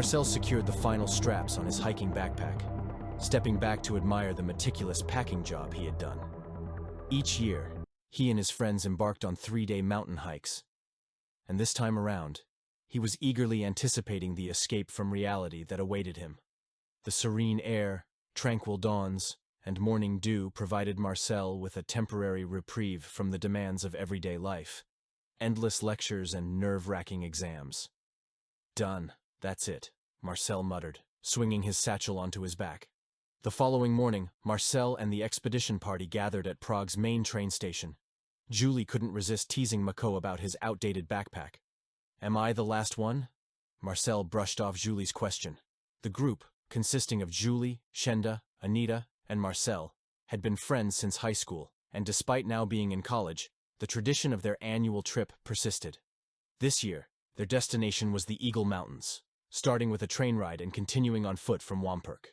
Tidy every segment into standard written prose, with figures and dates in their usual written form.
Marcel secured the final straps on his hiking backpack, stepping back to admire the meticulous packing job he had done. Each year, he and his friends embarked on 3-day mountain hikes, and this time around, he was eagerly anticipating the escape from reality that awaited him. The serene air, tranquil dawns, and morning dew provided Marcel with a temporary reprieve from the demands of everyday life, endless lectures and nerve-wracking exams. Done, that's it, Marcel muttered, swinging his satchel onto his back. The following morning, Marcel and the expedition party gathered at Prague's main train station. Julie couldn't resist teasing Mako about his outdated backpack. "Am I the last one?" Marcel brushed off Julie's question. The group, consisting of Julie, Shenda, Anita, and Marcel, had been friends since high school, and despite now being in college, the tradition of their annual trip persisted. This year, their destination was the Eagle Mountains, starting with a train ride and continuing on foot from Wamperk.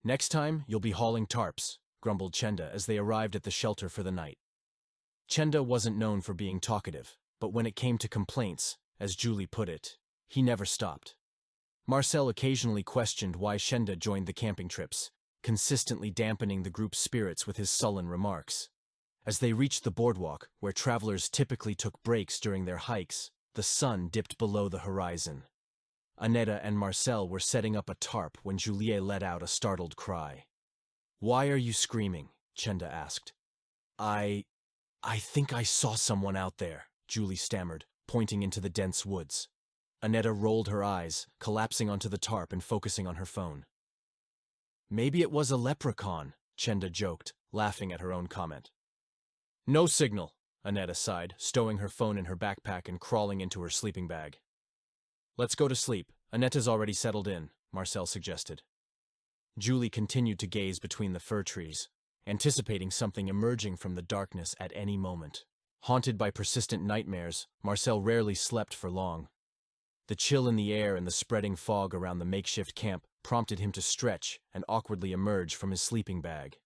"Next time, you'll be hauling tarps," grumbled Chenda as they arrived at the shelter for the night. Chenda wasn't known for being talkative, but when it came to complaints, as Julie put it, he never stopped. Marcel occasionally questioned why Chenda joined the camping trips, consistently dampening the group's spirits with his sullen remarks. As they reached the boardwalk, where travelers typically took breaks during their hikes, the sun dipped below the horizon. Annetta and Marcel were setting up a tarp when Julie let out a startled cry. "Why are you screaming?" Chenda asked. I think I saw someone out there," Julie stammered, pointing into the dense woods. Annetta rolled her eyes, collapsing onto the tarp and focusing on her phone. "Maybe it was a leprechaun," Chenda joked, laughing at her own comment. "No signal," Annetta sighed, stowing her phone in her backpack and crawling into her sleeping bag. "Let's go to sleep. Annetta's already settled in," Marcel suggested. Julie continued to gaze between the fir trees, anticipating something emerging from the darkness at any moment. Haunted by persistent nightmares, Marcel rarely slept for long. The chill in the air and the spreading fog around the makeshift camp prompted him to stretch and awkwardly emerge from his sleeping bag.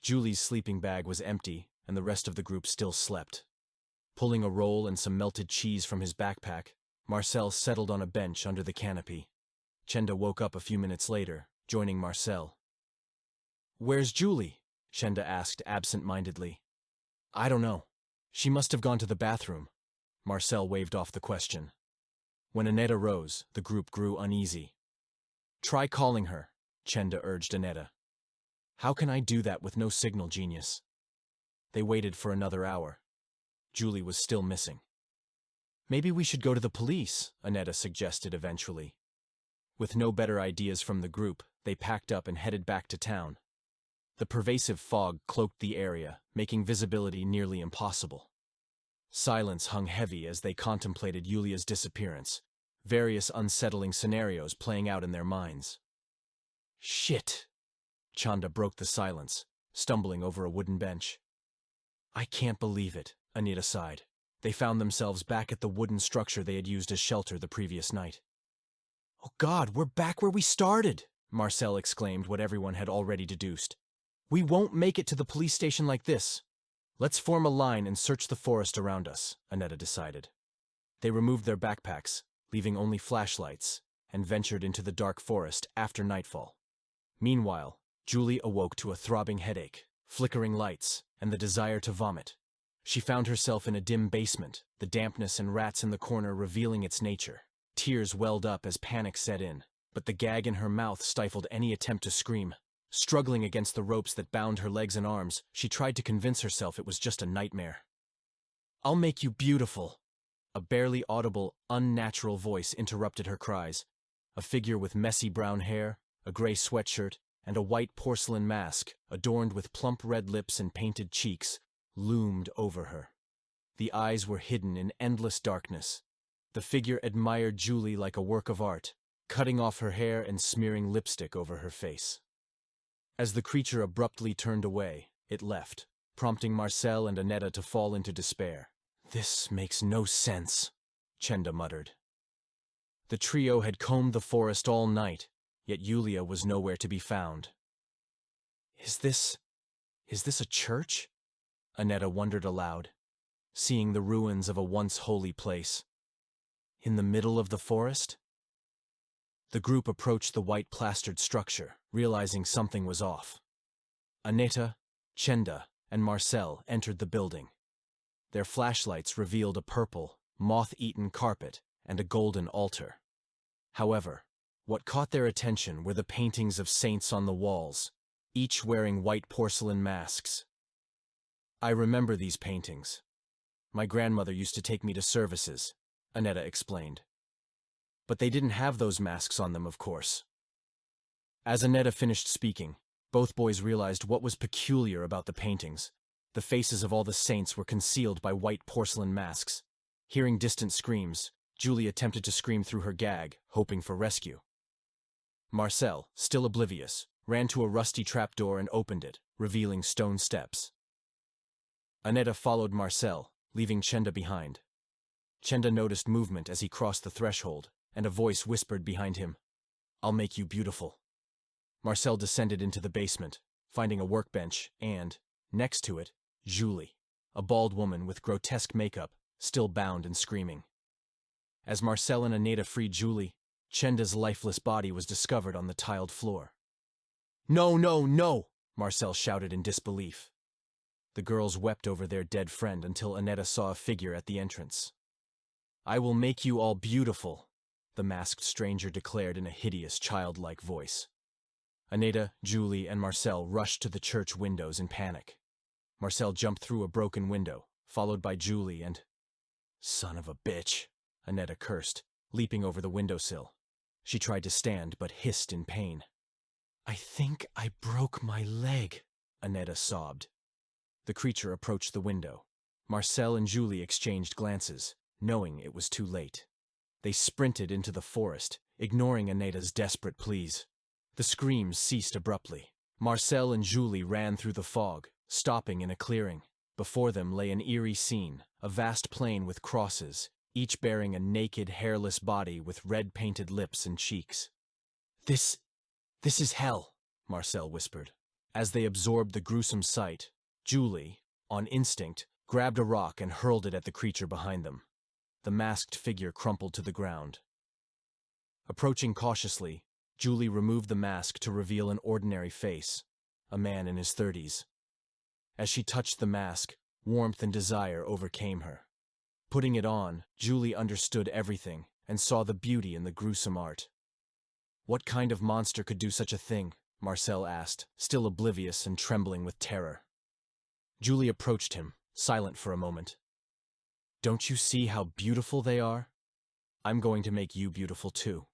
Julie's sleeping bag was empty, and the rest of the group still slept. Pulling a roll and some melted cheese from his backpack, Marcel settled on a bench under the canopy. Chenda woke up a few minutes later, joining Marcel. "Where's Julie?" Chenda asked absent-mindedly. "I don't know. She must have gone to the bathroom." Marcel waved off the question. When Annetta rose, the group grew uneasy. "Try calling her," Chenda urged Annetta. "How can I do that with no signal, genius?" They waited for another hour. Julie was still missing. "Maybe we should go to the police," Annetta suggested eventually. With no better ideas from the group, they packed up and headed back to town. The pervasive fog cloaked the area, making visibility nearly impossible. Silence hung heavy as they contemplated Yulia's disappearance, various unsettling scenarios playing out in their minds. "Shit!" Chanda broke the silence, stumbling over a wooden bench. "I can't believe it," Anita sighed. They found themselves back at the wooden structure they had used as shelter the previous night. "Oh God, we're back where we started!" Marcel exclaimed what everyone had already deduced. "We won't make it to the police station like this." "Let's form a line and search the forest around us," Annetta decided. They removed their backpacks, leaving only flashlights, and ventured into the dark forest after nightfall. Meanwhile, Julie awoke to a throbbing headache, flickering lights, and the desire to vomit. She found herself in a dim basement, the dampness and rats in the corner revealing its nature. Tears welled up as panic set in, but the gag in her mouth stifled any attempt to scream. Struggling against the ropes that bound her legs and arms, she tried to convince herself it was just a nightmare. "I'll make you beautiful." A barely audible, unnatural voice interrupted her cries. A figure with messy brown hair, a gray sweatshirt, and a white porcelain mask, adorned with plump red lips and painted cheeks, loomed over her. The eyes were hidden in endless darkness. The figure admired Julie like a work of art, cutting off her hair and smearing lipstick over her face. As the creature abruptly turned away, it left, prompting Marcel and Annetta to fall into despair. "This makes no sense," Chenda muttered. The trio had combed the forest all night, yet Yulia was nowhere to be found. Is this a church?" Annetta wondered aloud, seeing the ruins of a once holy place. In the middle of the forest? The group approached the white plastered structure, realizing something was off. Aneta, Chenda, and Marcel entered the building. Their flashlights revealed a purple, moth-eaten carpet and a golden altar. However, what caught their attention were the paintings of saints on the walls, each wearing white porcelain masks. I remember these paintings. My grandmother used to take me to services, Aneta explained. But they didn't have those masks on them, of course. As Aneta finished speaking, both boys realized what was peculiar about the paintings. The faces of all the saints were concealed by white porcelain masks. Hearing distant screams, Julie attempted to scream through her gag, hoping for rescue. Marcel, still oblivious, ran to a rusty trapdoor and opened it, revealing stone steps. Aneta followed Marcel, leaving Chenda behind. Chenda noticed movement as he crossed the threshold, and a voice whispered behind him, "I'll make you beautiful." Marcel descended into the basement, finding a workbench and, next to it, Julie, a bald woman with grotesque makeup, still bound and screaming. As Marcel and Aneta freed Julie, Chenda's lifeless body was discovered on the tiled floor. "No, no, no!" Marcel shouted in disbelief. The girls wept over their dead friend until Aneta saw a figure at the entrance. "I will make you all beautiful," the masked stranger declared in a hideous, childlike voice. Aneta, Julie, and Marcel rushed to the church windows in panic. Marcel jumped through a broken window, followed by Julie and... "Son of a bitch," Aneta cursed, leaping over the windowsill. She tried to stand, but hissed in pain. "I think I broke my leg," Aneta sobbed. The creature approached the window. Marcel and Julie exchanged glances, knowing it was too late. They sprinted into the forest, ignoring Aneta's desperate pleas. The screams ceased abruptly. Marcel and Julie ran through the fog, stopping in a clearing. Before them lay an eerie scene, a vast plain with crosses, each bearing a naked, hairless body with red-painted lips and cheeks. This is hell," Marcel whispered. As they absorbed the gruesome sight, Julie, on instinct, grabbed a rock and hurled it at the creature behind them. The masked figure crumpled to the ground. Approaching cautiously, Julie removed the mask to reveal an ordinary face, a man in his 30s. As she touched the mask, warmth and desire overcame her. Putting it on, Julie understood everything and saw the beauty in the gruesome art. "What kind of monster could do such a thing?" Marcel asked, still oblivious and trembling with terror. Julie approached him, silent for a moment. "Don't you see how beautiful they are? I'm going to make you beautiful too."